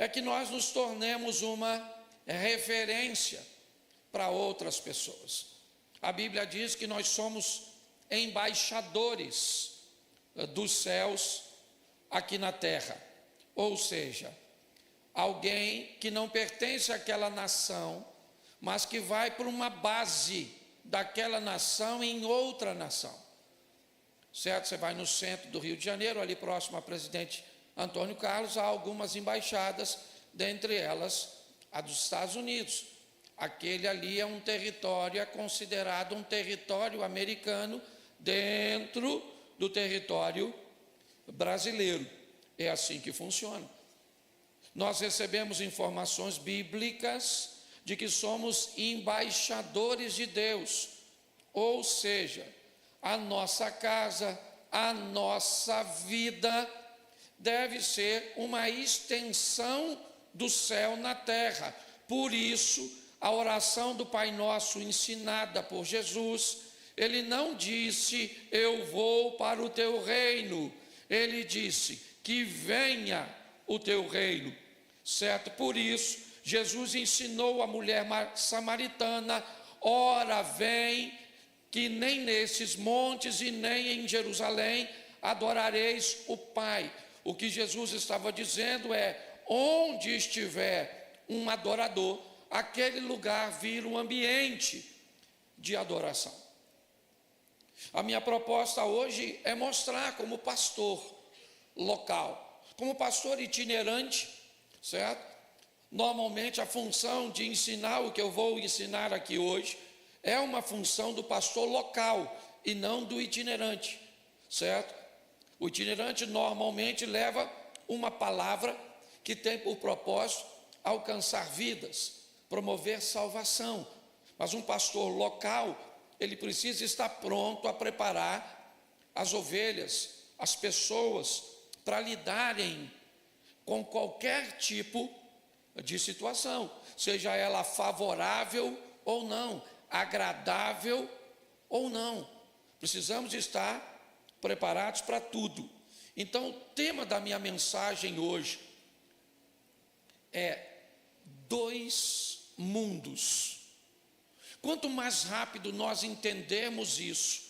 é que nós nos tornemos uma referência para outras pessoas. A Bíblia diz que nós somos embaixadores dos céus aqui na terra, ou seja, alguém que não pertence àquela nação, mas que vai para uma base daquela nação em outra nação, certo? Você vai no centro do Rio de Janeiro, ali próximo a Presidente Antônio Carlos, há algumas embaixadas, dentre elas a dos Estados Unidos. Aquele ali é um território, é considerado um território americano dentro do território brasileiro. É assim que funciona. Nós recebemos informações bíblicas de que somos embaixadores de Deus, ou seja, a nossa casa, a nossa vida deve ser uma extensão do céu na terra. Por isso, a oração do Pai Nosso ensinada por Jesus, ele não disse, eu vou para o teu reino, ele disse, que venha o teu reino, certo? Por isso, Jesus ensinou a mulher samaritana, ora vem, que nem nesses montes e nem em Jerusalém adorareis o Pai. O que Jesus estava dizendo é, onde estiver um adorador, aquele lugar vira um ambiente de adoração. A minha proposta hoje é mostrar como pastor local, como pastor itinerante, certo? Normalmente a função de ensinar o que eu vou ensinar aqui hoje é uma função do pastor local e não do itinerante, certo? O itinerante normalmente leva uma palavra que tem por propósito alcançar vidas, promover salvação. Mas um pastor local, ele precisa estar pronto a preparar as ovelhas, as pessoas, para lidarem com qualquer tipo de situação, seja ela favorável ou não, agradável ou não. Precisamos estar preparados para tudo. Então, o tema da minha mensagem hoje é 2 mundos. Quanto mais rápido nós entendermos isso,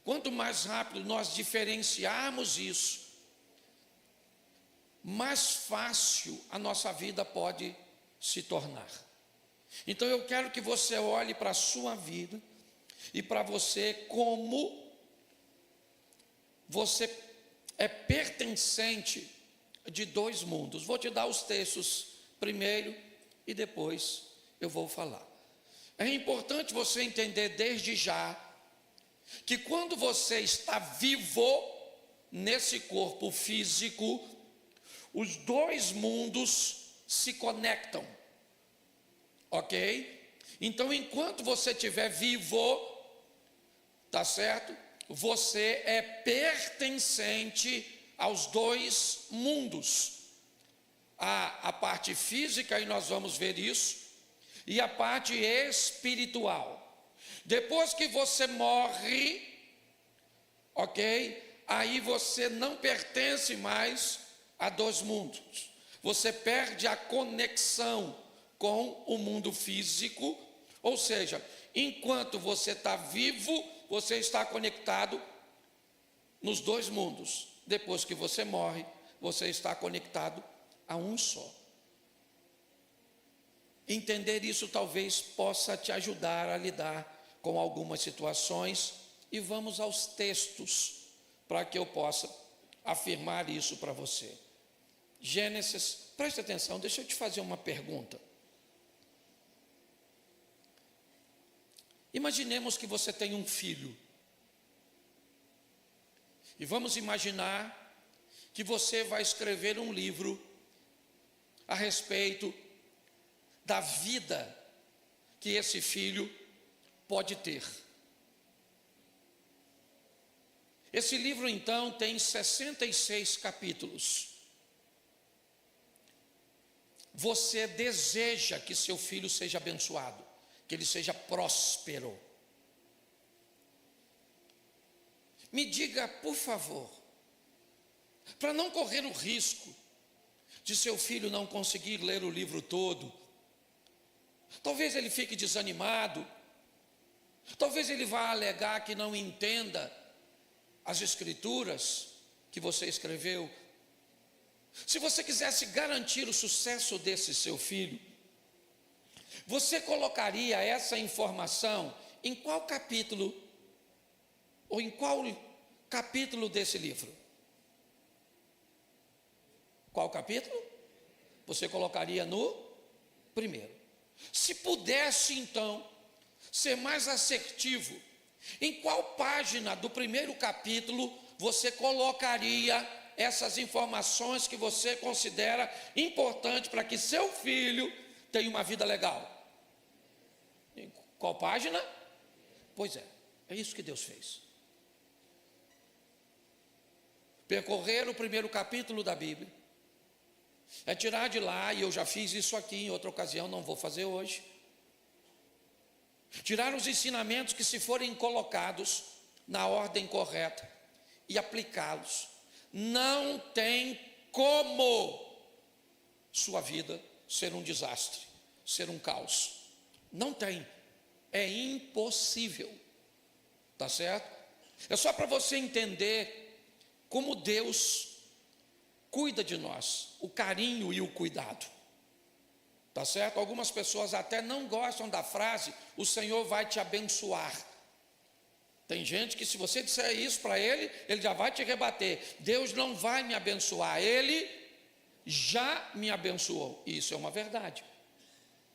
quanto mais rápido nós diferenciarmos isso, mais fácil a nossa vida pode se tornar. Então eu quero que você olhe para a sua vida e para você como você é pertencente de 2 mundos. Vou te dar os textos primeiro e depois eu vou falar. É importante você entender desde já que quando você está vivo nesse corpo físico, os 2 mundos se conectam, ok? Então, enquanto você estiver vivo, tá certo? Você é pertencente aos 2 mundos. A parte física, e nós vamos ver isso, e a parte espiritual. Depois que você morre, ok? Aí você não pertence mais a 2 mundos. Você perde a conexão com o mundo físico, ou seja, enquanto você está vivo, você está conectado nos 2 mundos. Depois que você morre, você está conectado a um só. Entender isso talvez possa te ajudar a lidar com algumas situações, e vamos aos textos para que eu possa afirmar isso para você. Gênesis, preste atenção, deixa eu te fazer uma pergunta. Imaginemos que você tem um filho. E vamos imaginar que você vai escrever um livro a respeito da vida que esse filho pode ter. Esse livro, então, tem 66 capítulos. Você deseja que seu filho seja abençoado, que ele seja próspero. Me diga, por favor, para não correr o risco de seu filho não conseguir ler o livro todo. Talvez ele fique desanimado, talvez ele vá alegar que não entenda as escrituras que você escreveu. Se você quisesse garantir o sucesso desse seu filho, você colocaria essa informação em qual capítulo, ou em qual capítulo desse livro? Qual capítulo? Você colocaria no primeiro. Se pudesse, então, ser mais assertivo, em qual página do primeiro capítulo você colocaria essas informações que você considera importante para que seu filho tenha uma vida legal? Em qual página? Pois é isso que Deus fez. Percorrer o primeiro capítulo da Bíblia, é tirar de lá, e eu já fiz isso aqui em outra ocasião, não vou fazer hoje, tirar os ensinamentos que, se forem colocados na ordem correta e aplicá-los, não tem como sua vida ser um desastre, ser um caos. Não tem, é impossível, tá certo? É só para você entender como Deus cuida de nós, o carinho e o cuidado, tá certo? Algumas pessoas até não gostam da frase, o Senhor vai te abençoar. Tem gente que, se você disser isso para ele, ele já vai te rebater. Deus não vai me abençoar, ele já me abençoou. Isso é uma verdade,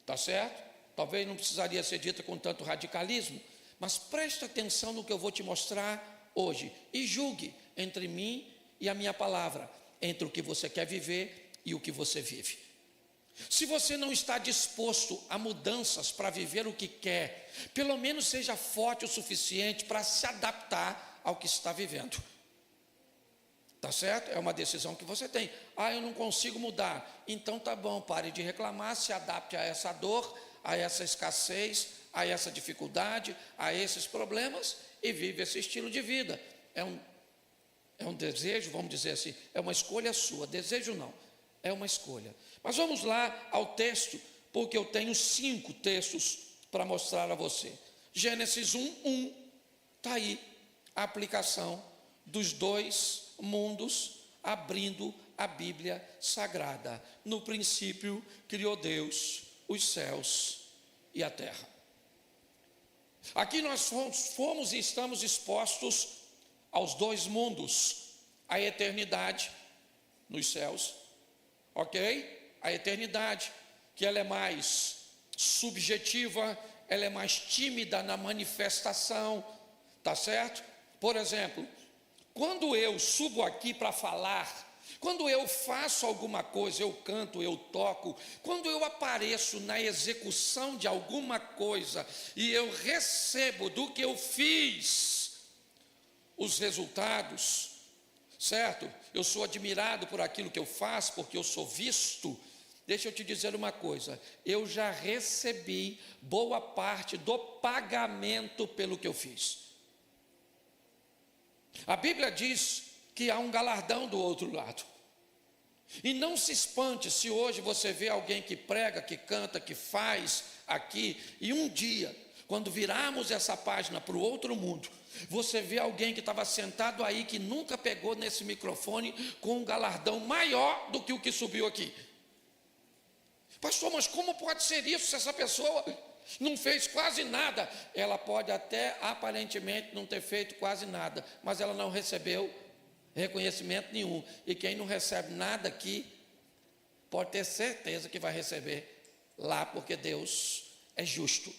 tá certo? Talvez não precisaria ser dita com tanto radicalismo, mas preste atenção no que eu vou te mostrar hoje e julgue entre mim e a minha palavra, entre o que você quer viver e o que você vive. Se você não está disposto a mudanças para viver o que quer, pelo menos seja forte o suficiente para se adaptar ao que está vivendo. Tá certo? É uma decisão que você tem. Eu não consigo mudar. Então tá bom, pare de reclamar, se adapte a essa dor, a essa escassez, a essa dificuldade, a esses problemas e vive esse estilo de vida. É um desejo, vamos dizer assim, é uma escolha sua. Desejo não, é uma escolha. Mas vamos lá ao texto, porque eu tenho 5 textos para mostrar a você. Gênesis 1:1, está aí a aplicação dos 2 mundos, abrindo a Bíblia Sagrada. No princípio criou Deus os céus e a terra. Aqui nós fomos e estamos expostos aos 2 mundos, a eternidade nos céus, ok? A eternidade, que ela é mais subjetiva, ela é mais tímida na manifestação, tá certo? Por exemplo, quando eu subo aqui para falar, quando eu faço alguma coisa, eu canto, eu toco, quando eu apareço na execução de alguma coisa e eu recebo do que eu fiz os resultados, certo? Eu sou admirado por aquilo que eu faço, porque eu sou visto. Deixa eu te dizer uma coisa, eu já recebi boa parte do pagamento pelo que eu fiz. A Bíblia diz que há um galardão do outro lado. E não se espante se hoje você vê alguém que prega, que canta, que faz aqui, e um dia, quando virarmos essa página para o outro mundo, você vê alguém que estava sentado aí, que nunca pegou nesse microfone, com um galardão maior do que o que subiu aqui. Pastor, mas como pode ser isso se essa pessoa não fez quase nada? Ela pode até aparentemente não ter feito quase nada, mas ela não recebeu reconhecimento nenhum. E quem não recebe nada aqui, pode ter certeza que vai receber lá, porque Deus é justo.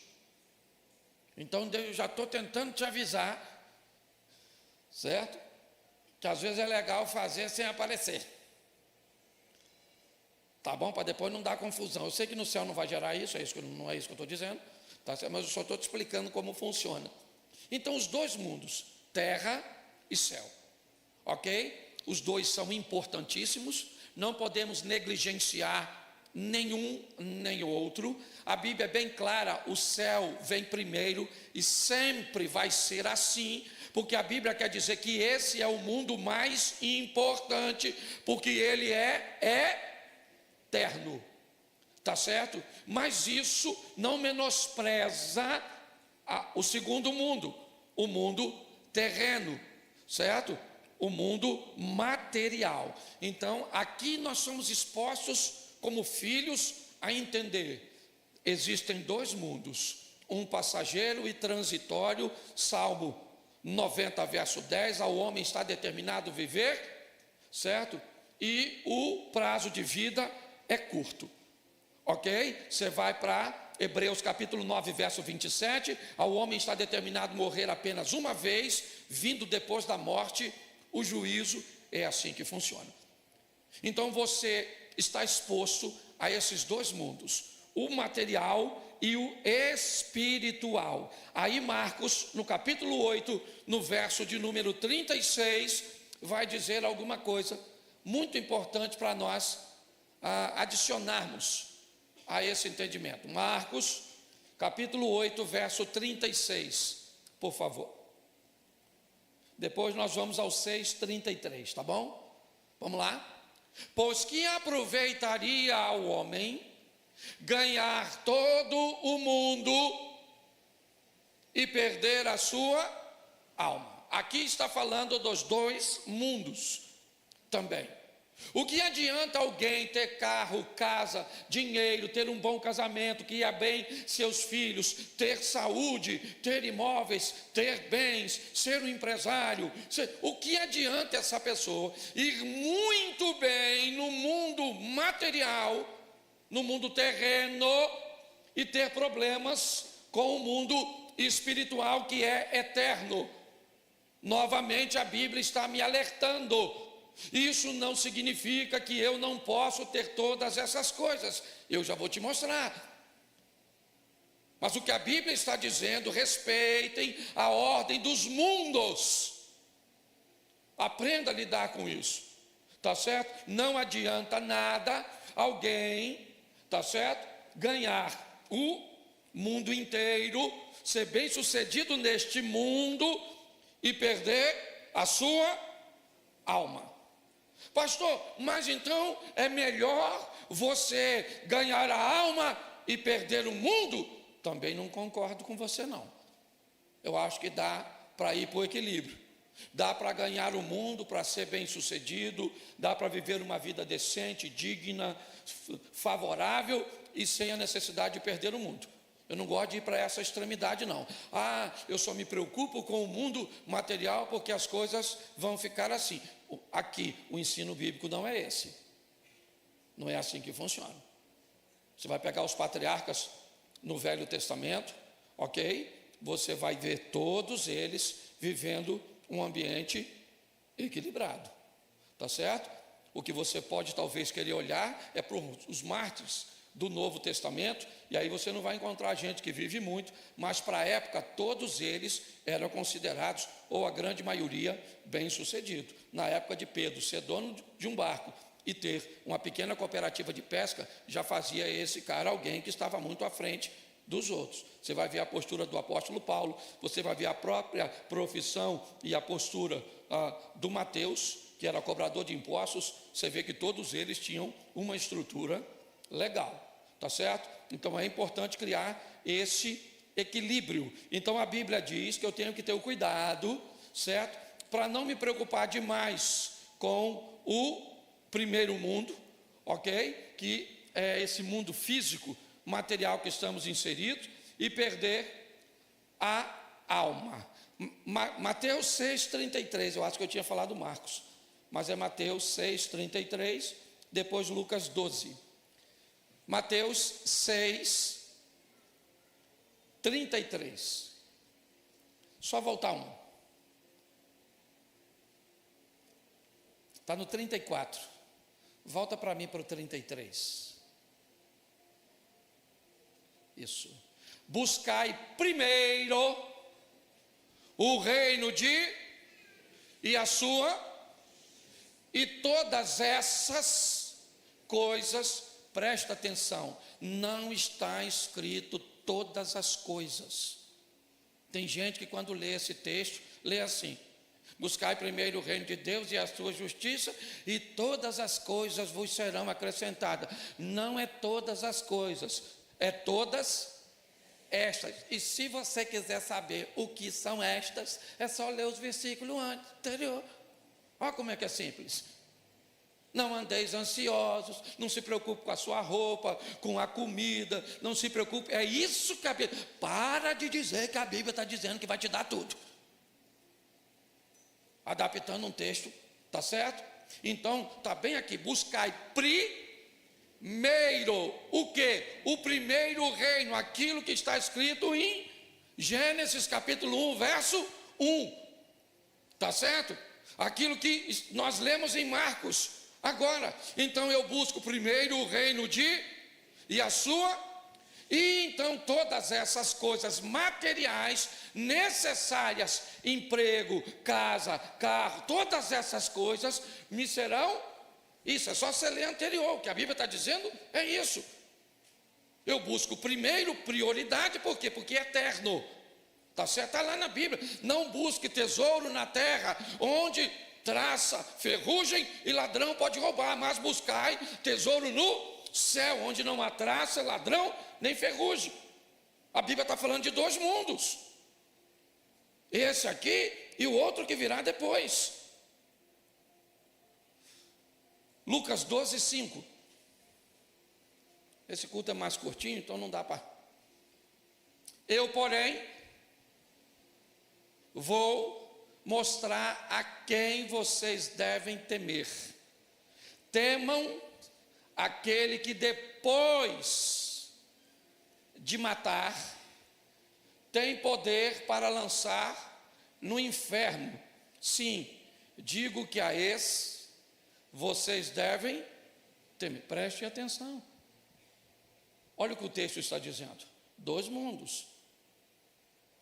Então eu já estou tentando te avisar, certo? Que às vezes é legal fazer sem aparecer. Tá bom? Para depois não dar confusão. Eu sei que no céu não vai gerar isso, não é isso que eu estou dizendo, tá certo? Mas eu só estou te explicando como funciona. Então, os 2 mundos, terra e céu, ok? Os 2 são importantíssimos, não podemos negligenciar nenhum nem outro. A Bíblia é bem clara, o céu vem primeiro e sempre vai ser assim, porque a Bíblia quer dizer que esse é o mundo mais importante, porque ele é tá certo? Mas isso não menospreza o segundo mundo, o mundo terreno, certo? O mundo material. Então, aqui nós somos expostos como filhos a entender: existem dois mundos, um passageiro e transitório. Salmo 90, verso 10, ao homem está determinado viver, certo? E o prazo de vida é curto, ok? Você vai para Hebreus capítulo 9, verso 27, ao homem está determinado morrer apenas uma vez, vindo depois da morte o juízo. É assim que funciona. Então você está exposto a esses dois mundos, o material e o espiritual. Aí Marcos, no capítulo 8, no verso de número 36, vai dizer alguma coisa muito importante para nós adicionarmos a esse entendimento. Marcos, capítulo 8, verso 36, por favor. Depois nós vamos ao 6:33, tá bom? Vamos lá? Pois que aproveitaria ao homem ganhar todo o mundo e perder a sua alma. Aqui está falando dos dois mundos também. O que adianta alguém ter carro, casa, dinheiro, ter um bom casamento, que ia bem seus filhos, ter saúde, ter imóveis, ter bens, ser um empresário? O que adianta essa pessoa ir muito bem no mundo material, no mundo terreno, e ter problemas com o mundo espiritual, que é eterno? Novamente a Bíblia está me alertando. Isso não significa que eu não posso ter todas essas coisas. Eu já vou te mostrar. Mas o que a Bíblia está dizendo: respeitem a ordem dos mundos. Aprenda a lidar com isso, tá certo? Não adianta nada alguém, tá certo, ganhar o mundo inteiro, ser bem sucedido neste mundo e perder a sua alma. Pastor, mas então é melhor você ganhar a alma e perder o mundo? Também não concordo com você, não. Eu acho que dá para ir para o equilíbrio. Dá para ganhar o mundo, para ser bem sucedido, dá para viver uma vida decente, digna, favorável e sem a necessidade de perder o mundo. Eu não gosto de ir para essa extremidade, não. Eu só me preocupo com o mundo material porque as coisas vão ficar assim. Aqui, o ensino bíblico não é esse. Não é assim que funciona. Você vai pegar os patriarcas no Velho Testamento, ok? Você vai ver todos eles vivendo um ambiente equilibrado, tá certo? O que você pode talvez querer olhar é para os mártires do Novo Testamento, e aí você não vai encontrar gente que vive muito, mas para a época todos eles eram considerados, ou a grande maioria, bem-sucedido. Na época de Pedro, ser dono de um barco e ter uma pequena cooperativa de pesca, já fazia esse cara alguém que estava muito à frente dos outros. Você vai ver a postura do apóstolo Paulo, você vai ver a própria profissão e a postura do Mateus, que era cobrador de impostos. Você vê que todos eles tinham uma estrutura legal, tá certo? Então é importante criar esse equilíbrio. Então a Bíblia diz que eu tenho que ter o cuidado, certo? Para não me preocupar demais com o primeiro mundo, ok? Que é esse mundo físico, material que estamos inseridos, e perder a alma. Mateus 6:33, eu acho que eu tinha falado Marcos, mas é Mateus 6:33, depois Lucas 12. Mateus 6:33. Só voltar um. Está no 34. Volta para mim para o 33. Isso. Buscai primeiro o reino e a sua, e todas essas coisas, presta atenção, não está escrito todas as coisas. Tem gente que quando lê esse texto, lê assim: Buscai primeiro o reino de Deus e a sua justiça, e todas as coisas vos serão acrescentadas. Não é todas as coisas, é todas estas. E se você quiser saber o que são estas, é só ler os versículos anterior. Olha como é que é simples. Não andeis ansiosos, não se preocupe com a sua roupa, com a comida, não se preocupe. É isso que a Bíblia... Para de dizer que a Bíblia está dizendo que vai te dar tudo. Adaptando um texto, tá certo? Então, tá bem aqui, buscai primeiro, o quê? O primeiro reino, aquilo que está escrito em Gênesis capítulo 1, verso 1, tá certo? Aquilo que nós lemos em Marcos, agora, então eu busco primeiro o reino e a sua... E então todas essas coisas materiais necessárias, emprego, casa, carro, todas essas coisas me serão, isso é só você ler anterior, o que a Bíblia está dizendo é isso. Eu busco primeiro prioridade, por quê? Porque é eterno, está certo? Está lá na Bíblia, não busque tesouro na terra, onde traça, ferrugem e ladrão pode roubar, mas buscai tesouro no céu, onde não há traça, ladrão, nem ferrugem. A Bíblia está falando de dois mundos, esse aqui e o outro que virá depois. Lucas 12, 5. Esse culto é mais curtinho, então não dá para... Eu, porém, vou mostrar a quem vocês devem temer. Temam aquele que depois de matar tem poder para lançar no inferno. Sim, digo que a esse vocês devem temer. Preste atenção. Olha o que o texto está dizendo. Dois mundos.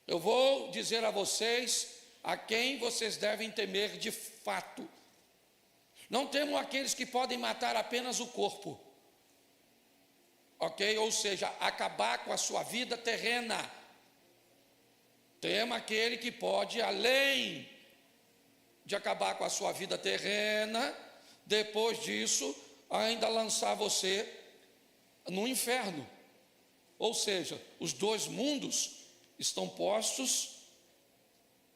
Eu vou dizer a vocês a quem vocês devem temer de fato. Não temam aqueles que podem matar apenas o corpo, ok? Ou seja, acabar com a sua vida terrena. Tema aquele que pode, além de acabar com a sua vida terrena, depois disso, ainda lançar você no inferno. Ou seja, os dois mundos estão postos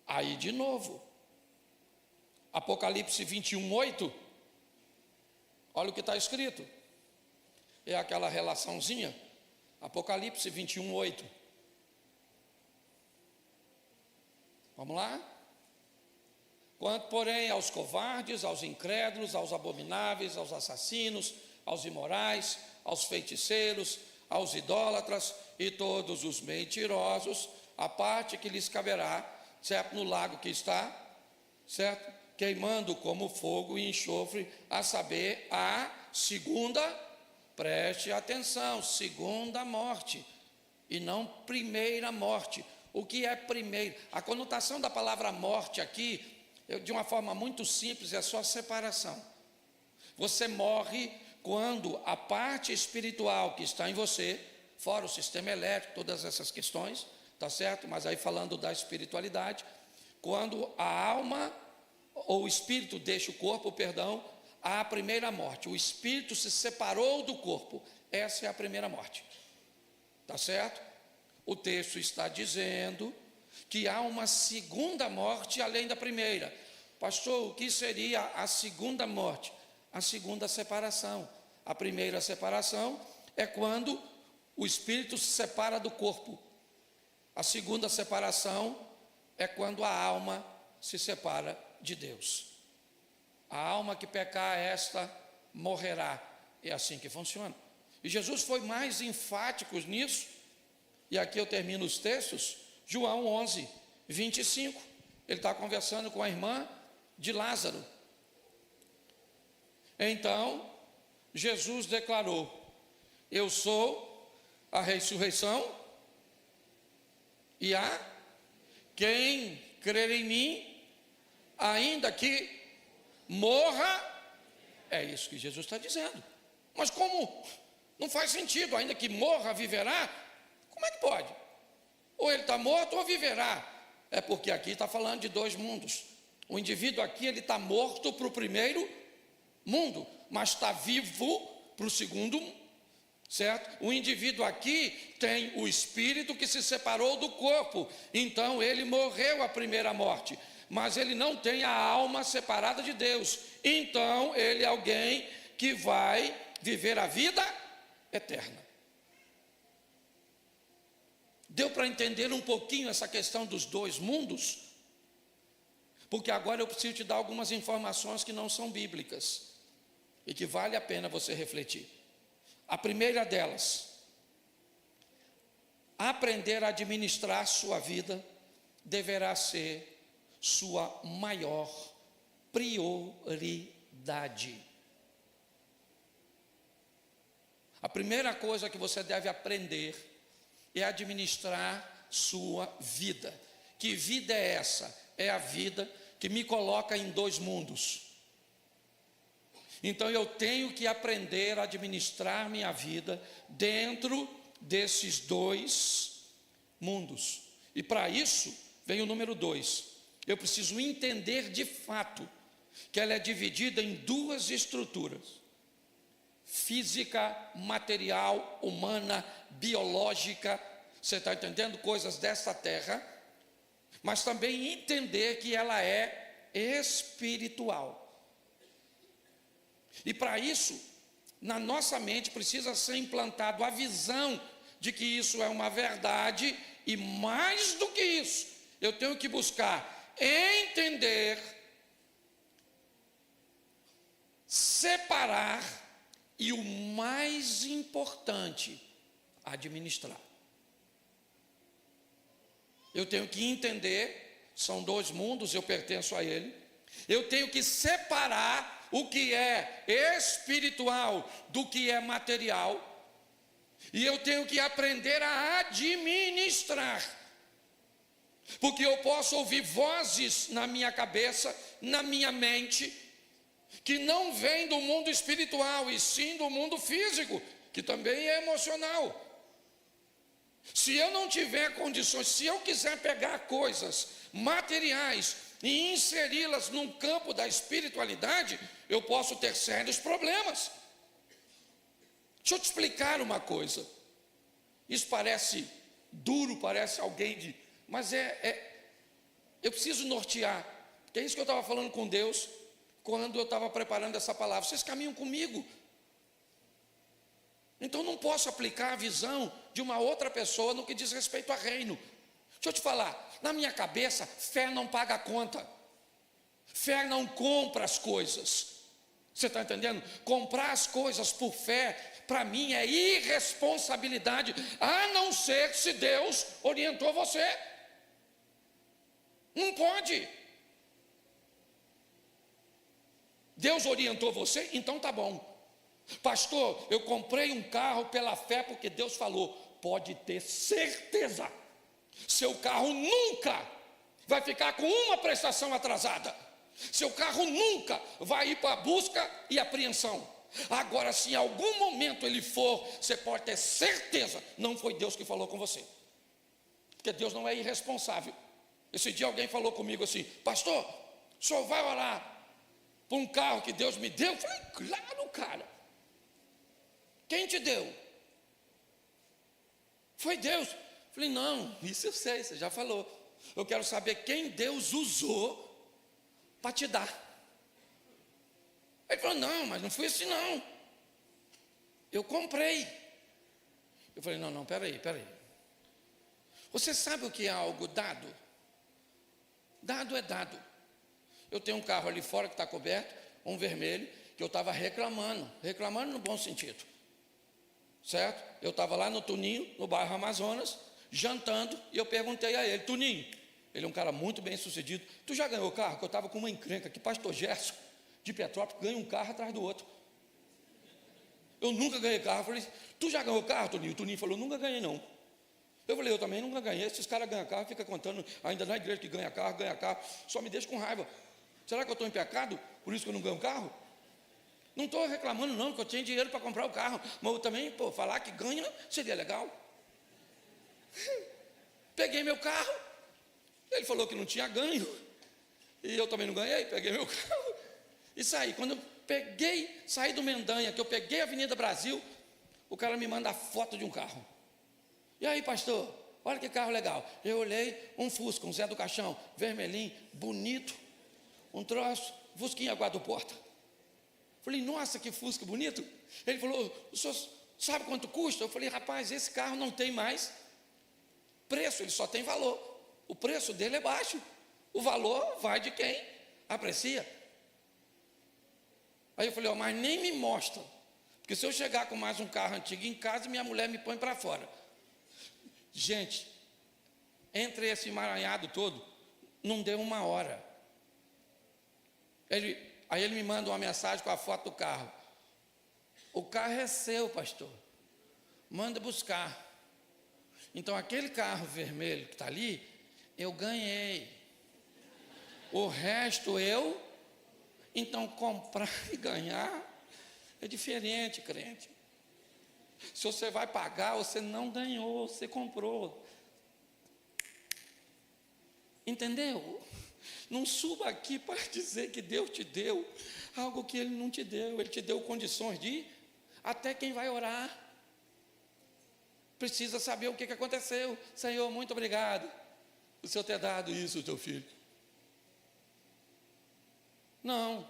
aí de novo. Apocalipse 21, 8. Olha o que está escrito. É aquela relaçãozinha. Apocalipse 21, 8. Vamos lá? Quanto, porém, aos covardes, aos incrédulos, aos abomináveis, aos assassinos, aos imorais, aos feiticeiros, aos idólatras e todos os mentirosos, a parte que lhes caberá, certo? No lago que está, certo? Queimando como fogo e enxofre, a saber, a segunda, preste atenção, segunda morte, e não primeira morte. O que é primeiro? A conotação da palavra morte aqui, de uma forma muito simples, é só separação. Você morre quando a parte espiritual que está em você, fora o sistema elétrico, todas essas questões, tá certo? Mas aí falando da espiritualidade, quando a alma ou o espírito deixa o corpo, perdão, há a primeira morte. O espírito se separou do corpo. Essa é a primeira morte. Tá certo? O texto está dizendo que há uma segunda morte além da primeira. Pastor, o que seria a segunda morte? A segunda separação. A primeira separação é quando o espírito se separa do corpo. A segunda separação é quando a alma se separa de Deus. A alma que pecar, esta morrerá. É assim que funciona. E Jesus foi mais enfático nisso. E aqui eu termino os textos. João 11, 25. Ele está conversando com a irmã de Lázaro. Então, Jesus declarou: eu sou a ressurreição e a quem crer em mim, ainda que morra, é isso que Jesus está dizendo. Mas como? Não faz sentido, ainda que morra, viverá? Como é que pode? Ou ele está morto ou viverá. É porque aqui está falando de dois mundos. O indivíduo aqui, ele está morto para o primeiro mundo, mas está vivo para o segundo mundo, certo? O indivíduo aqui tem o espírito que se separou do corpo, então ele morreu a primeira morte, mas ele não tem a alma separada de Deus, então ele é alguém que vai viver a vida eterna. Deu para entender um pouquinho essa questão dos dois mundos? Porque agora eu preciso te dar algumas informações que não são bíblicas e que vale a pena você refletir. A primeira delas, aprender a administrar sua vida deverá ser sua maior prioridade. A primeira coisa que você deve aprender é administrar sua vida. Que vida é essa? É a vida que me coloca em dois mundos. Então eu tenho que aprender a administrar minha vida dentro desses dois mundos. E para isso vem o número 2. Eu preciso entender de fato que ela é dividida em duas estruturas: física, material, humana, biológica. Você está entendendo? Coisas desta terra. Mas também entender que ela é espiritual. E para isso, na nossa mente precisa ser implantado a visão de que isso é uma verdade, e mais do que isso, eu tenho que buscar entender, separar e, o mais importante, administrar. Eu tenho que entender, são dois mundos, eu pertenço a ele. Eu tenho que separar o que é espiritual do que é material. E eu tenho que aprender a administrar. Porque eu posso ouvir vozes na minha cabeça, na minha mente, que não vêm do mundo espiritual, e sim do mundo físico, que também é emocional. Se eu não tiver condições, se eu quiser pegar coisas materiais e inseri-las num campo da espiritualidade, eu posso ter sérios problemas. Deixa eu te explicar uma coisa. Isso parece duro, parece alguém de... Mas eu preciso nortear. Porque é isso que eu estava falando com Deus quando eu estava preparando essa palavra. Vocês caminham comigo. Então não posso aplicar a visão de uma outra pessoa no que diz respeito a reino. Deixa eu te falar, na minha cabeça, fé não paga a conta. Fé não compra as coisas. Você está entendendo? Comprar as coisas por fé, para mim é irresponsabilidade, a não ser se Deus orientou você. Não pode. Deus orientou você? Então tá bom. Pastor, eu comprei um carro pela fé porque Deus falou. Pode ter certeza, seu carro nunca vai ficar com uma prestação atrasada. Seu carro nunca vai ir para busca e apreensão. Agora, se em algum momento ele for, você pode ter certeza, não foi Deus que falou com você. Porque Deus não é irresponsável. Esse dia alguém falou comigo assim: pastor, o senhor vai orar por um carro que Deus me deu? Eu falei, claro, cara. Quem te deu? Foi Deus. Eu falei, não, isso eu sei, você já falou. Eu quero saber quem Deus usou para te dar. Ele falou, não, mas não foi assim não. Eu comprei. Eu falei, não, peraí. Você sabe o que é algo dado? Dado é dado. Eu tenho um carro ali fora que está coberto, um vermelho, que eu estava reclamando no bom sentido. Certo? Eu estava lá no Tuninho, no bairro Amazonas, jantando, e eu perguntei a ele, Tuninho, ele é um cara muito bem sucedido, tu já ganhou carro? Que eu estava com uma encrenca, que pastor Gerson, de Petrópolis, ganha um carro atrás do outro. Eu nunca ganhei carro. Eu falei, tu já ganhou carro, Tuninho? O Tuninho falou, nunca ganhei não. Eu falei, eu também nunca ganhei. Esses caras ganham carro, fica contando ainda na igreja que ganha carro, só me deixa com raiva. Será que eu estou em pecado? Por isso que eu não ganho carro? Não estou reclamando não, que eu tinha dinheiro para comprar o carro, mas eu também, falar que ganha seria legal. Peguei meu carro, ele falou que não tinha ganho. E eu também não ganhei, peguei meu carro e saí. Quando eu saí do Mendanha, que eu peguei a Avenida Brasil, o cara me manda a foto de um carro. E aí, pastor, olha que carro legal. Eu olhei, um Fusca, um Zé do Caixão, vermelhinho, bonito, um troço, Fusquinha quatro portas. Falei, nossa, que Fusca bonito. Ele falou, o senhor sabe quanto custa? Eu falei, rapaz, esse carro não tem mais preço, ele só tem valor. O preço dele é baixo. O valor vai de quem aprecia. Aí eu falei, mas nem me mostra. Porque se eu chegar com mais um carro antigo em casa, minha mulher me põe para fora. Gente, entre esse emaranhado todo, não deu uma hora. Aí ele me manda uma mensagem com a foto do carro. O carro é seu, pastor. Manda buscar. Então aquele carro vermelho que está ali, eu ganhei. O resto então comprar e ganhar é diferente, crente. Se você vai pagar, você não ganhou, você comprou. Entendeu? Não suba aqui para dizer que Deus te deu algo que Ele não te deu. Ele te deu condições de ir. Até quem vai orar precisa saber o que aconteceu. Senhor, muito obrigado por o Senhor ter dado isso ao teu filho. Não,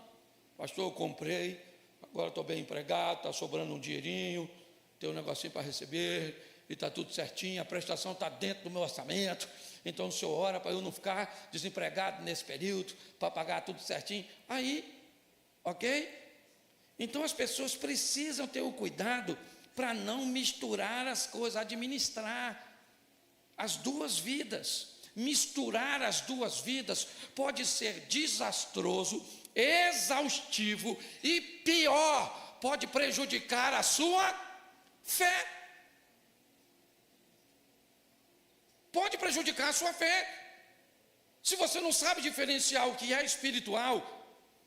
pastor, eu comprei, agora estou bem empregado, está sobrando um dinheirinho, tem um negocinho para receber, e está tudo certinho, a prestação está dentro do meu orçamento, então o senhor ora para eu não ficar desempregado nesse período, para pagar tudo certinho. Aí, ok? Então as pessoas precisam ter o cuidado para não misturar as coisas, administrar as duas vidas. Misturar as duas vidas pode ser desastroso, exaustivo e pior, pode prejudicar a sua fé. Pode prejudicar a sua fé. Se você não sabe diferenciar o que é espiritual,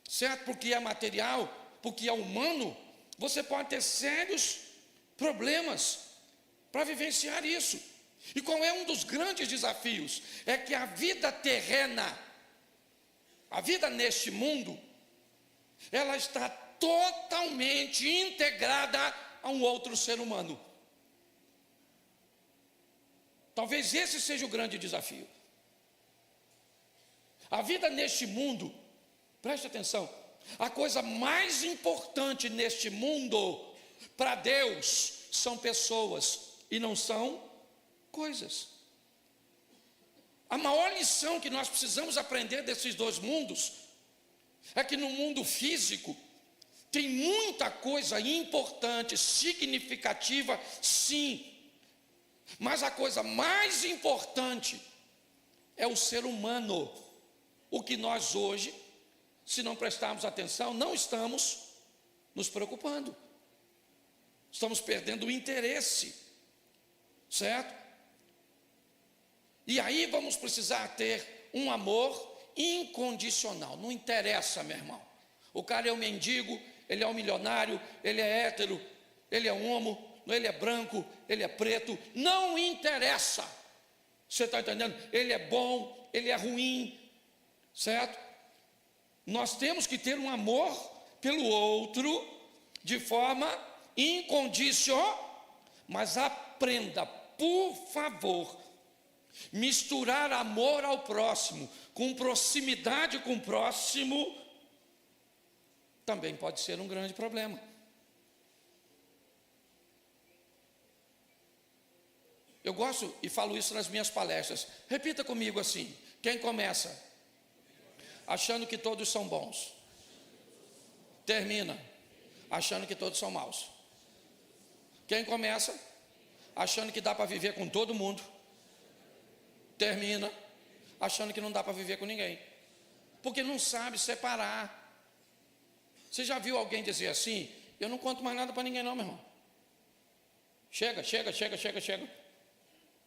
certo? Porque é material, porque é humano, você pode ter sérios problemas para vivenciar isso. E qual é um dos grandes desafios? É que a vida terrena, a vida neste mundo, ela está totalmente integrada a um outro ser humano. Talvez esse seja o grande desafio. A vida neste mundo, preste atenção, a coisa mais importante neste mundo, para Deus, são pessoas e não são coisas. A maior lição que nós precisamos aprender desses dois mundos é que no mundo físico tem muita coisa importante, significativa, sim, mas a coisa mais importante é o ser humano. O que nós hoje, se não prestarmos atenção, não estamos nos preocupando, estamos perdendo o interesse, certo? E aí vamos precisar ter um amor incondicional. Não interessa, meu irmão. O cara é um mendigo, ele é um milionário, ele é hétero, ele é homo, ele é branco, ele é preto. Não interessa. Você está entendendo? Ele é bom, ele é ruim, certo? Nós temos que ter um amor pelo outro de forma incondicional. Mas aprenda, por favor, misturar amor ao próximo com proximidade com o próximo também pode ser um grande problema. Eu gosto e falo isso nas minhas palestras. Repita comigo assim: quem começa achando que todos são bons, termina achando que todos são maus. Quem começa achando que dá para viver com todo mundo, termina achando que não dá para viver com ninguém, porque não sabe separar. Você já viu alguém dizer assim: eu não conto mais nada para ninguém não, meu irmão. Chega.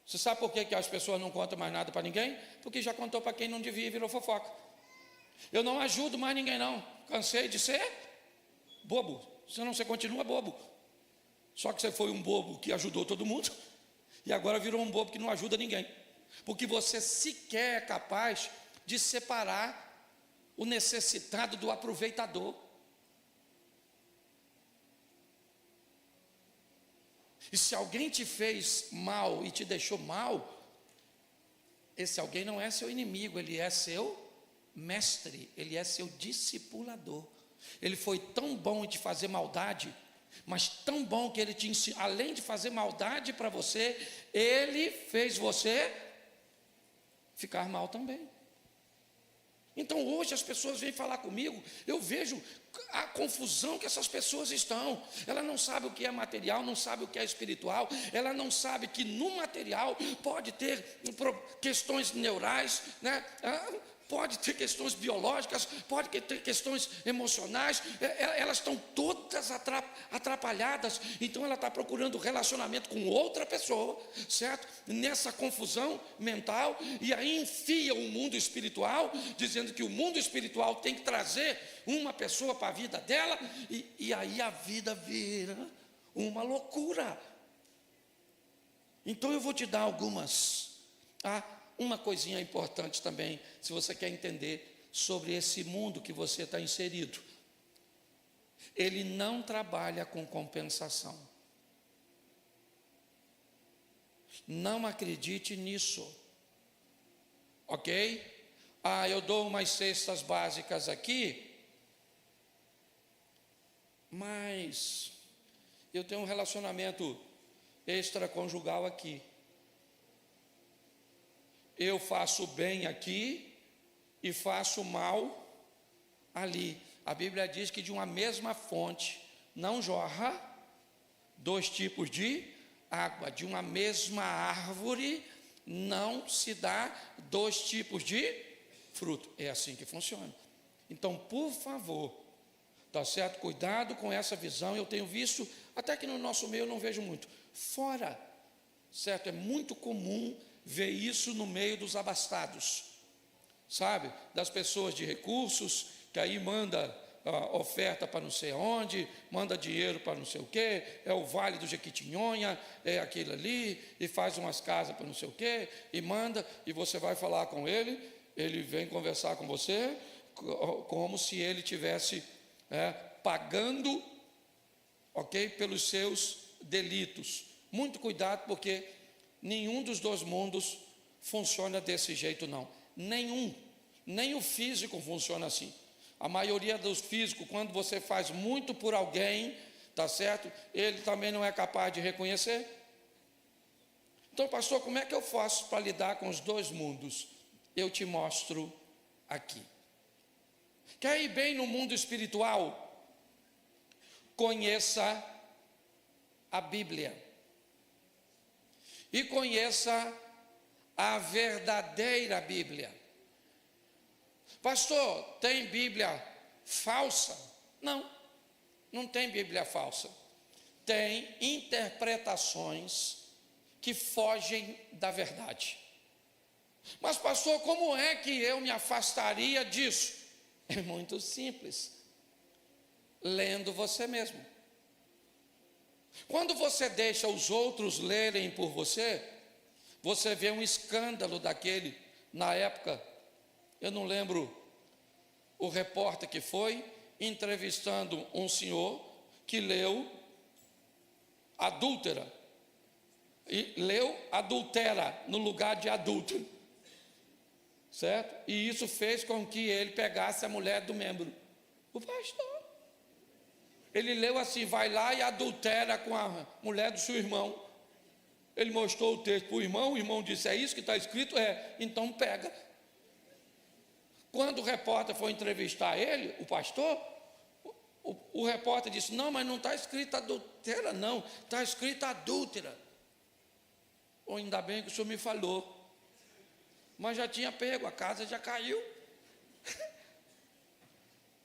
Você sabe por que as pessoas não contam mais nada para ninguém? Porque já contou para quem não devia e virou fofoca. Eu não ajudo mais ninguém não, cansei de ser bobo. Senão você continua bobo. Só que você foi um bobo que ajudou todo mundo e agora virou um bobo que não ajuda ninguém. Porque você sequer é capaz de separar o necessitado do aproveitador. E se alguém te fez mal e te deixou mal, esse alguém não é seu inimigo, ele é seu mestre, ele é seu discipulador. Ele foi tão bom em te fazer maldade, mas tão bom que ele te ensinou, além de fazer maldade para você, ele fez você ficar mal também. Então hoje as pessoas vêm falar comigo, eu vejo a confusão que essas pessoas estão. Ela não sabe o que é material, não sabe o que é espiritual, ela não sabe que no material pode ter questões neurais, né? Pode ter questões biológicas, pode ter questões emocionais, elas estão todas atrapalhadas. Então ela está procurando relacionamento com outra pessoa, certo? Nessa confusão mental, e aí enfia o mundo espiritual, dizendo que o mundo espiritual tem que trazer uma pessoa para a vida dela, e aí a vida vira uma loucura. Então eu vou te dar uma coisinha importante também, se você quer entender sobre esse mundo que você está inserido. Ele não trabalha com compensação. Não acredite nisso. Ok? Eu dou umas cestas básicas aqui, mas eu tenho um relacionamento extraconjugal aqui. Eu faço bem aqui e faço mal ali. A Bíblia diz que de uma mesma fonte não jorra dois tipos de água. De uma mesma árvore não se dá dois tipos de fruto. É assim que funciona. Então, por favor, tá certo? Cuidado com essa visão. Eu tenho visto, até que no nosso meio eu não vejo muito. Fora, certo? É muito comum ver isso no meio dos abastados, sabe? Das pessoas de recursos, que aí manda oferta para não sei onde, manda dinheiro para não sei o quê, é o Vale do Jequitinhonha, é aquele ali, e faz umas casas para não sei o quê, e manda, e você vai falar com ele, ele vem conversar com você, como se ele tivesse pagando, ok, pelos seus delitos. Muito cuidado, porque nenhum dos dois mundos funciona desse jeito, não. Nenhum. Nem o físico funciona assim. A maioria dos físicos, quando você faz muito por alguém, tá certo? Ele também não é capaz de reconhecer. Então, pastor, como é que eu faço para lidar com os dois mundos? Eu te mostro aqui. Quer ir bem no mundo espiritual? Conheça a Bíblia. E conheça a verdadeira Bíblia. Pastor, tem Bíblia falsa? Não, não tem Bíblia falsa. Tem interpretações que fogem da verdade. Mas pastor, como é que eu me afastaria disso? É muito simples. Lendo você mesmo. Quando você deixa os outros lerem por você, você vê um escândalo daquele, na época, eu não lembro o repórter que foi, entrevistando um senhor que leu adúltera, e leu adultera no lugar de adulto, certo? E isso fez com que ele pegasse a mulher do membro. O pastor, ele leu assim: vai lá e adultera com a mulher do seu irmão. Ele mostrou o texto para o irmão disse: é isso que está escrito? É, então pega. Quando o repórter foi entrevistar ele, o pastor, o repórter disse: não, mas não está escrito adultera, não, está escrito adúltera. Ou ainda bem que o senhor me falou, mas já tinha pego, a casa já caiu.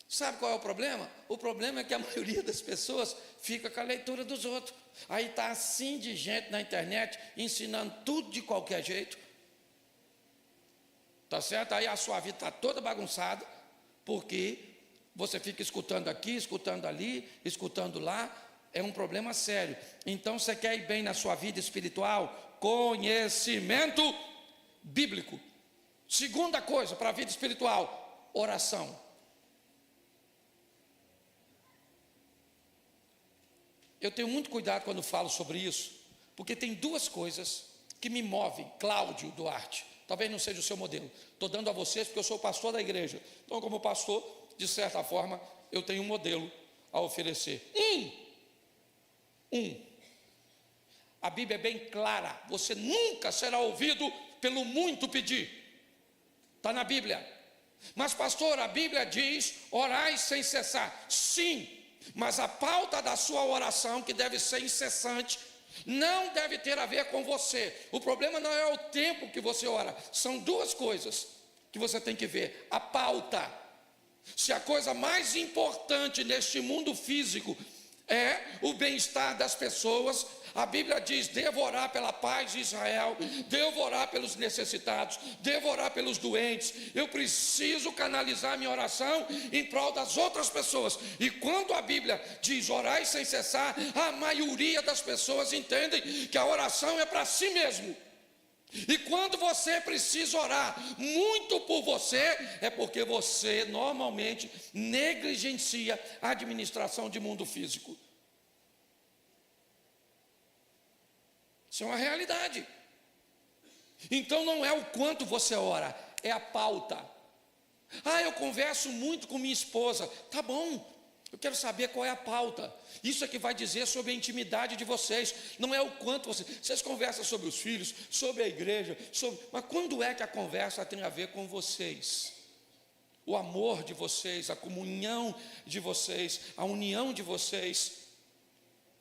Sabe qual é o problema? O problema é que a maioria das pessoas fica com a leitura dos outros. Aí está assim de gente na internet, ensinando tudo de qualquer jeito. Tá certo? Aí a sua vida está toda bagunçada, porque você fica escutando aqui, escutando ali, escutando lá. É um problema sério. Então, você quer ir bem na sua vida espiritual? Conhecimento bíblico. Segunda coisa para a vida espiritual: oração. eu tenho muito cuidado quando falo sobre isso, porque tem duas coisas que me movem. Cláudio Duarte, talvez não seja o seu modelo, estou dando a vocês porque eu sou pastor da igreja, então como pastor, de certa forma, eu tenho um modelo a oferecer. A Bíblia é bem clara, você nunca será ouvido pelo muito pedir, está na Bíblia. Mas pastor, a Bíblia diz, orai sem cessar. Sim, mas a pauta da sua oração, que deve ser incessante, não deve ter a ver com você. O problema não é o tempo que você ora, são duas coisas que você tem que ver. A pauta, se a coisa mais importante neste mundo físico é o bem-estar das pessoas, a Bíblia diz, devo orar pela paz de Israel, devo orar pelos necessitados, devo orar pelos doentes, eu preciso canalizar minha oração em prol das outras pessoas. E quando a Bíblia diz orai sem cessar, a maioria das pessoas entendem que a oração é para si mesmo. E quando você precisa orar muito por você, é porque você normalmente negligencia a administração de mundo físico. Isso é uma realidade. Então não é o quanto você ora, é a pauta. Eu converso muito com minha esposa. Tá bom, eu quero saber qual é a pauta. Isso é que vai dizer sobre a intimidade de vocês. Não é o quanto vocês conversam sobre os filhos, sobre a igreja, mas quando é que a conversa tem a ver com vocês? O amor de vocês, a comunhão de vocês, a união de vocês.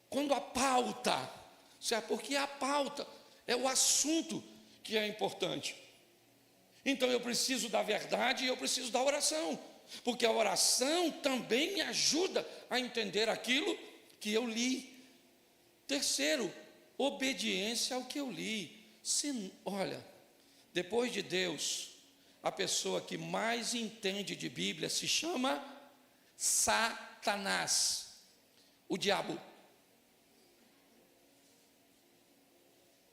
Quando a pauta, certo? Porque a pauta é o assunto que é importante. Então eu preciso da verdade e eu preciso da oração, porque a oração também me ajuda a entender aquilo que eu li. Terceiro, obediência ao que eu li. Olha, depois de Deus, a pessoa que mais entende de Bíblia se chama Satanás, o diabo.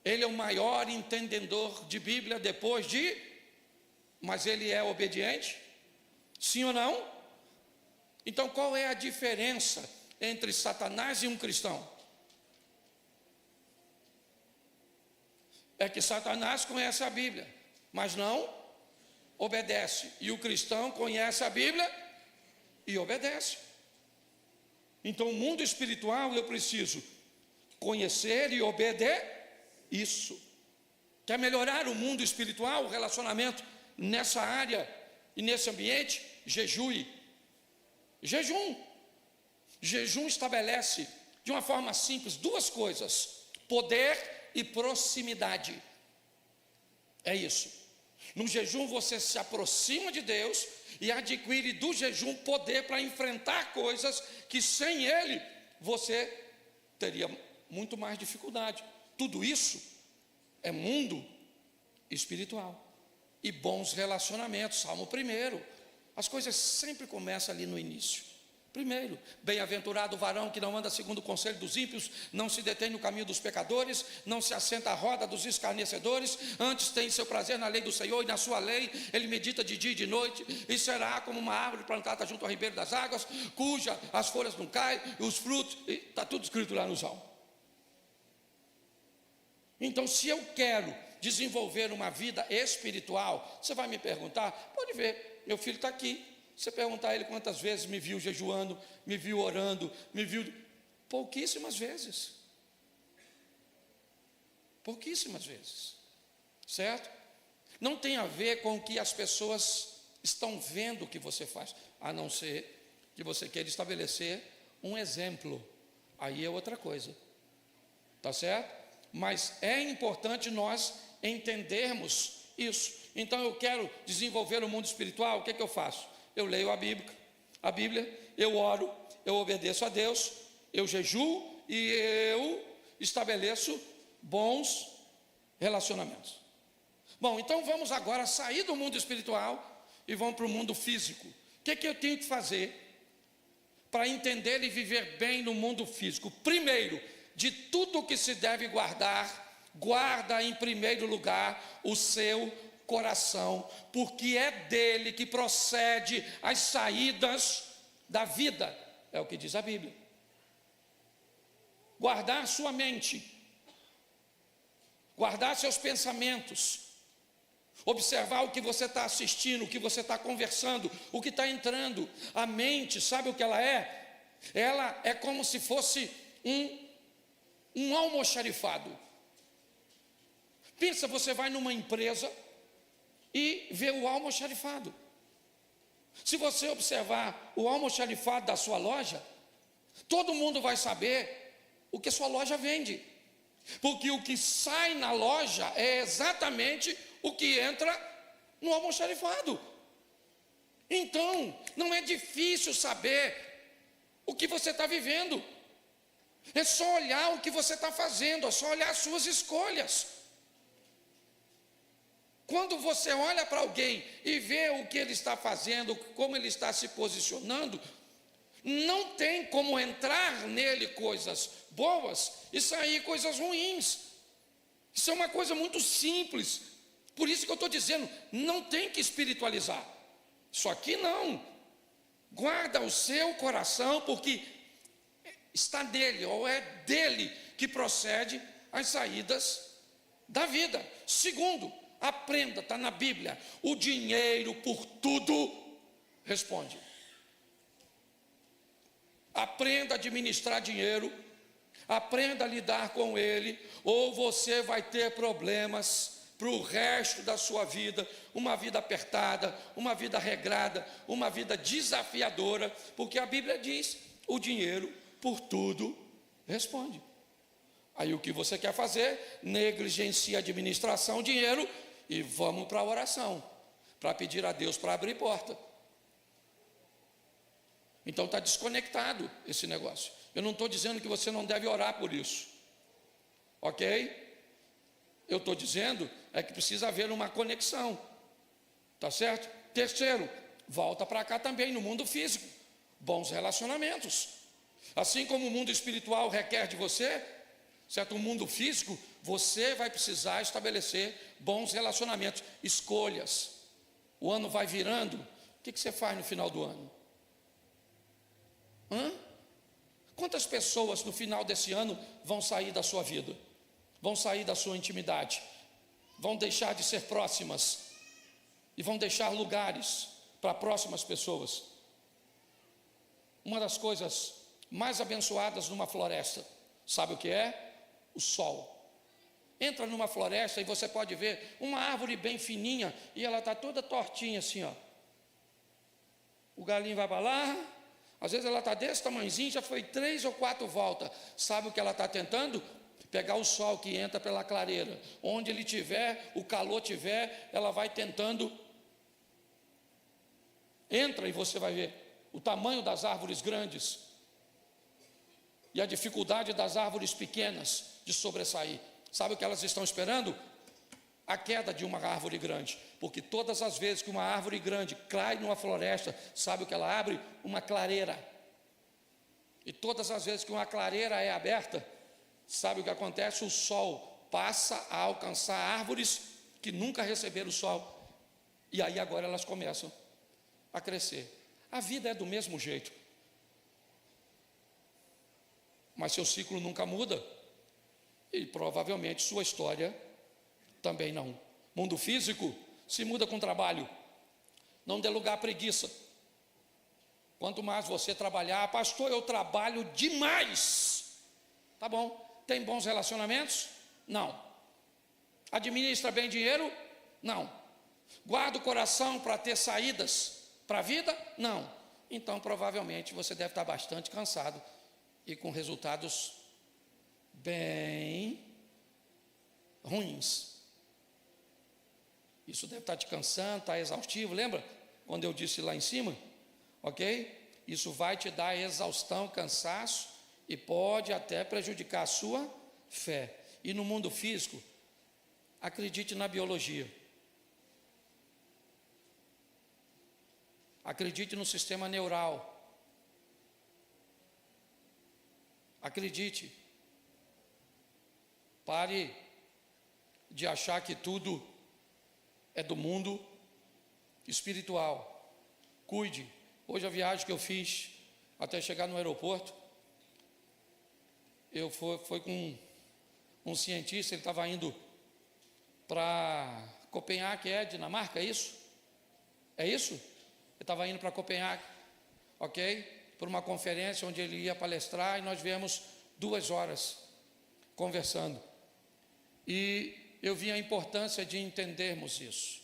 Ele é o maior entendedor de Bíblia mas ele é obediente? Sim ou não? Então qual é a diferença entre Satanás e um cristão? É que Satanás conhece a Bíblia, mas não obedece. E o cristão conhece a Bíblia e obedece. Então o mundo espiritual eu preciso conhecer e obedecer. Isso. Quer melhorar o mundo espiritual, o relacionamento nessa área e nesse ambiente? Jejue. Jejum estabelece de uma forma simples duas coisas: poder e proximidade. É isso. No jejum você se aproxima de Deus e adquire do jejum poder para enfrentar coisas que sem ele você teria muito mais dificuldade. Tudo isso é mundo espiritual e bons relacionamentos. Salmo 1. As coisas sempre começam ali no início. Primeiro, bem-aventurado o varão que não anda segundo o conselho dos ímpios, não se detém no caminho dos pecadores, não se assenta à roda dos escarnecedores, antes tem seu prazer na lei do Senhor, e na sua lei ele medita de dia e de noite, e será como uma árvore plantada junto ao ribeiro das águas, cuja as folhas não caem, e os frutos, está tudo escrito lá no Salmo. Então, se eu quero desenvolver uma vida espiritual, você vai me perguntar, pode ver, meu filho está aqui. Você perguntar a ele quantas vezes me viu jejuando, me viu orando, me viu... Pouquíssimas vezes. Pouquíssimas vezes. Certo? Não tem a ver com o que as pessoas estão vendo que você faz, a não ser que você queira estabelecer um exemplo. Aí é outra coisa. Tá certo? Mas é importante nós entendermos isso. Então eu quero desenvolver o mundo espiritual, o que é que eu faço? Eu leio a Bíblia, eu oro, eu obedeço a Deus, eu jejuo e eu estabeleço bons relacionamentos. Bom, então vamos agora sair do mundo espiritual e vamos para o mundo físico. O que é que eu tenho que fazer para entender e viver bem no mundo físico? Primeiro, de tudo que se deve guardar, guarda em primeiro lugar o seu coração, porque é dele que procede as saídas da vida, é o que diz a Bíblia. guardar sua mente, guardar seus pensamentos, observar o que você está assistindo, o que você está conversando, o que está entrando. A mente, sabe o que ela é? Ela é como se fosse um almoxarifado. Pensa, você vai numa empresa e vê o almoxarifado. Se você observar o almoxarifado da sua loja, todo mundo vai saber o que a sua loja vende, porque o que sai na loja é exatamente o que entra no almoxarifado. Então, não é difícil saber o que você está vivendo, é só olhar o que você está fazendo, é só olhar as suas escolhas. Quando você olha para alguém e vê o que ele está fazendo, como ele está se posicionando, não tem como entrar nele coisas boas e sair coisas ruins. Isso é uma coisa muito simples. Por isso que eu estou dizendo, não tem que espiritualizar. Isso aqui não. Guarda o seu coração, porque está dele, ou é dele que procede as saídas da vida. Segundo, aprenda, está na Bíblia, o dinheiro por tudo responde. Aprenda a administrar dinheiro, aprenda a lidar com ele, ou você vai ter problemas para o resto da sua vida, uma vida apertada, uma vida regrada, uma vida desafiadora, porque a Bíblia diz, o dinheiro por tudo responde. Aí o que você quer fazer? Negligencia a administração, o dinheiro, e vamos para a oração, para pedir a Deus para abrir porta. Então está desconectado esse negócio. Eu não estou dizendo que você não deve orar por isso, ok? Eu estou dizendo é que precisa haver uma conexão, tá certo? Terceiro, volta para cá também no mundo físico, bons relacionamentos. Assim como o mundo espiritual requer de você, certo? O mundo físico, você vai precisar estabelecer bons relacionamentos, escolhas. O ano vai virando, o que você faz no final do ano? Quantas pessoas no final desse ano vão sair da sua vida? Vão sair da sua intimidade? Vão deixar de ser próximas? E vão deixar lugares para próximas pessoas? Uma das coisas mais abençoadas numa floresta, sabe o que é? O sol. Entra numa floresta e você pode ver uma árvore bem fininha e ela está toda tortinha assim, ó. O galinho vai para lá, às vezes ela está desse tamanhozinho, já foi 3 ou 4 voltas. Sabe o que ela está tentando? Pegar o sol que entra pela clareira. Onde ele tiver, o calor tiver, ela vai tentando. Entra e você vai ver o tamanho das árvores grandes e a dificuldade das árvores pequenas de sobressair. Sabe o que elas estão esperando? A queda de uma árvore grande, porque todas as vezes que uma árvore grande cai numa floresta, sabe o que ela abre? Uma clareira. E todas as vezes que uma clareira é aberta, sabe o que acontece? O sol passa a alcançar árvores que nunca receberam o sol, e aí agora elas começam a crescer. A vida é do mesmo jeito, mas seu ciclo nunca muda, e provavelmente sua história também não. Mundo físico se muda com trabalho. Não dê lugar à preguiça. Quanto mais você trabalhar, pastor, eu trabalho demais. Tá bom. Tem bons relacionamentos? Não. Administra bem dinheiro? Não. Guarda o coração para ter saídas para a vida? Não. Então provavelmente você deve estar bastante cansado e com resultados bem ruins. Isso deve estar te cansando, está exaustivo. Lembra quando eu disse lá em cima? Ok? Isso vai te dar exaustão, cansaço e pode até prejudicar a sua fé. E no mundo físico, acredite na biologia. Acredite no sistema neural. Acredite. Pare de achar que tudo é do mundo espiritual. Cuide. Hoje a viagem que eu fiz até chegar no aeroporto, foi com um cientista, ele estava indo para Copenhague, Dinamarca, é isso? É isso? Ele estava indo para Copenhague, ok? Por uma conferência onde ele ia palestrar, e nós viemos 2 horas conversando. E eu vi a importância de entendermos isso,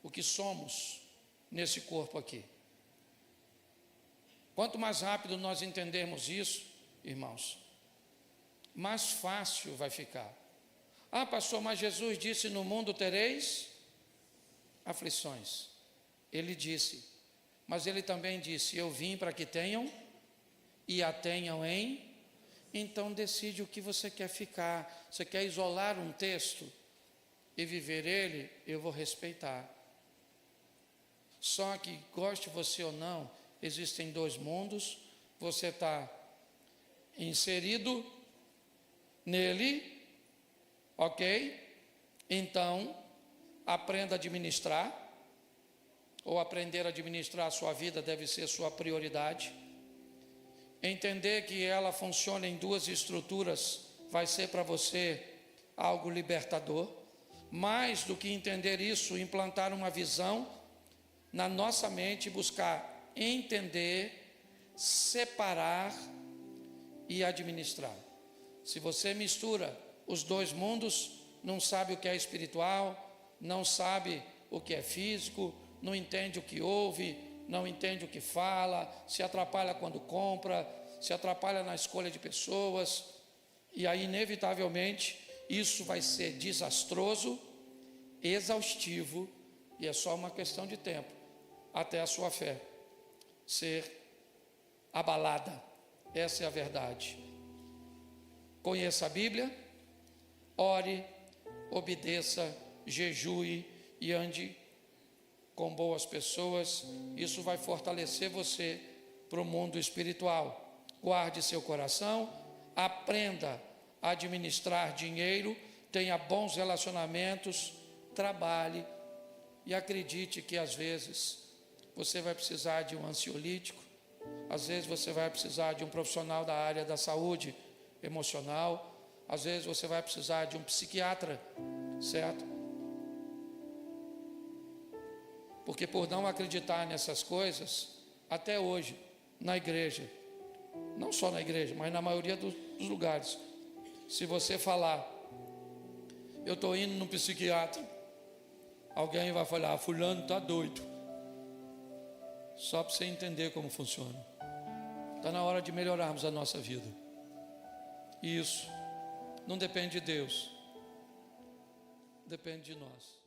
o que somos nesse corpo aqui. Quanto mais rápido nós entendermos isso, irmãos, mais fácil vai ficar. Ah, pastor, mas Jesus disse: no mundo tereis aflições. Ele disse, mas ele também disse: eu vim para que tenham e a tenham em. Então decide o que você quer ficar. Você quer isolar um texto e viver ele? Eu vou respeitar. Só que, goste você ou não, existem 2 mundos. Você está inserido nele, ok? Então, aprenda a administrar, ou aprender a administrar a sua vida deve ser sua prioridade. Entender que ela funciona em 2 estruturas vai ser para você algo libertador. Mais do que entender isso, implantar uma visão na nossa mente, buscar entender, separar e administrar. Se você mistura os 2 mundos, não sabe o que é espiritual, não sabe o que é físico, não entende o que ouve, não entende o que fala, se atrapalha quando compra, se atrapalha na escolha de pessoas, e aí inevitavelmente isso vai ser desastroso, exaustivo, e é só uma questão de tempo até a sua fé ser abalada. Essa é a verdade. Conheça a Bíblia, ore, obedeça, jejue e ande com boas pessoas. Isso vai fortalecer você para o mundo espiritual. Guarde seu coração, aprenda a administrar dinheiro, tenha bons relacionamentos, trabalhe e acredite que às vezes você vai precisar de um ansiolítico, às vezes você vai precisar de um profissional da área da saúde emocional, às vezes você vai precisar de um psiquiatra, certo? Porque por não acreditar nessas coisas, até hoje, na igreja, não só na igreja, mas na maioria dos lugares, se você falar, eu estou indo no psiquiatra, alguém vai falar: fulano está doido. Só para você entender como funciona. Está na hora de melhorarmos a nossa vida. E isso não depende de Deus, depende de nós.